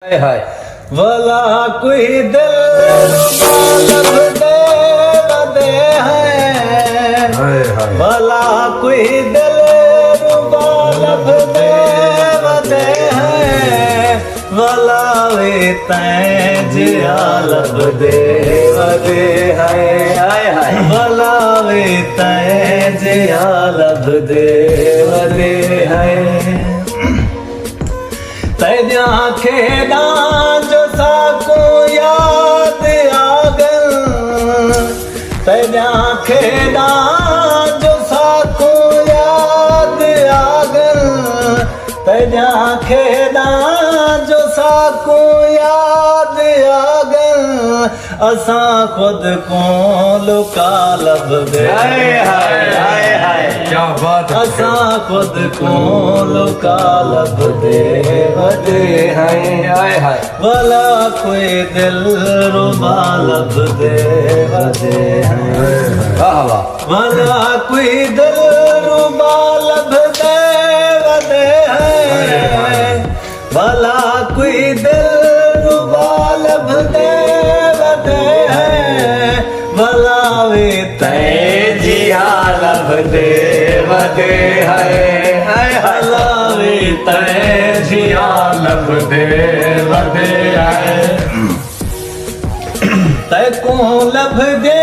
हाय भला कोई दिल लब दे वदे है भला कोई दिल लब दे वदे है भला वे तैं जिया लब दे वदे है भला वे तैं जिया लब दे वदे है तैजा खेदा जो साको याद आगन तैजा खेदा जो साको याद आगन तैजा खेदा जो साको याद आगन असां खुद को लुका लब दे क्या बात है। असां खुद को लुका लब दे वदे हाय हाय भला कोई दिल रुबा लब दे वदे वाह वाह भला कोई दिल रुबा लब दे वदे भला कोई दिल रुबा लब दे वदे भला वे तैं जिया लब दे वदे भला वे तैं जिया लब दे वदे तैको लब दे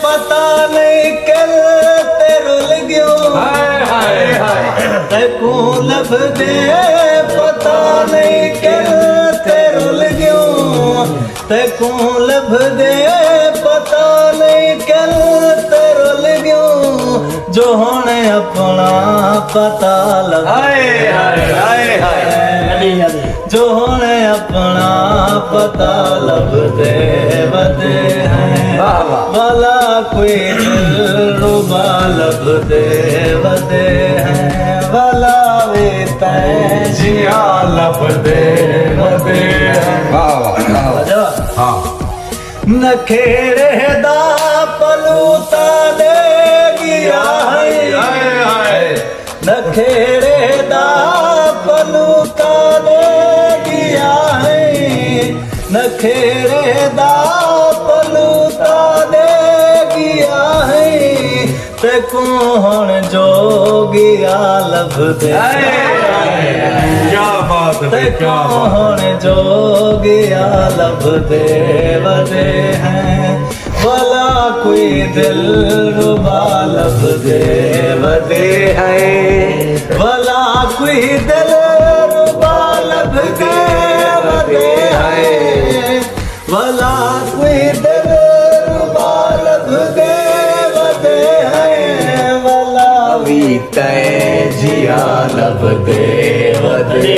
पता नहीं कल तेरो लग्यो तैको लब दे पता नहीं कल तेरो लग्यो तैको लब दे पता नहीं कल तेरो लग्यो जो होने अपना पता लग जो होने अपना पता लब दे वदे हैं भला कोई दिल रुबा लब दे वदे हैं भला वे तैं जिया लब दे वदे हैं वाह वाह हाँ नखेड़े दा पलूता दे गिया है नखेड़े दा पलूता दे गिया है नखेड़े दा पलूता दे गिया है ते कौन जो गिया लब दे क्या बात ते है क्या बात कौन जो गिया लब दे वदे हैं भला कोई दिल रुबा लब दे वदे हैं भला कोई दिल रुबा लब दे वदे हैं भला कोई दिल रुबा लब दे वदे हैं भला वी तैं जिया लब दे वदे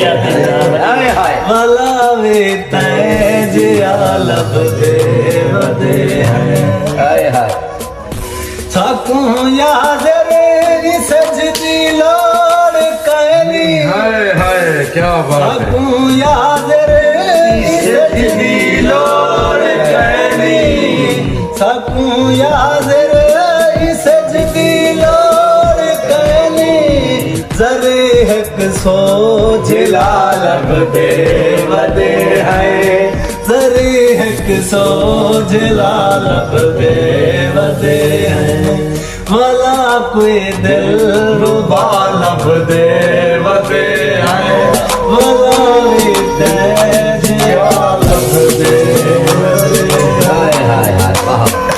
हाय भला वे तैं जिया लब दे वदे हाय हाय साकू याद रे सजदी लोड़ कहनी हाय क्या बात है। साकू याद रे सजदी लोड़ कहनी साकू याद रे सजदी लोड़ कहनी जरे हक सो जिला लब दे वदे है जरे हक सो जिला लब दे वदे है भला कोई दिल रुबा लब दे वदे है भला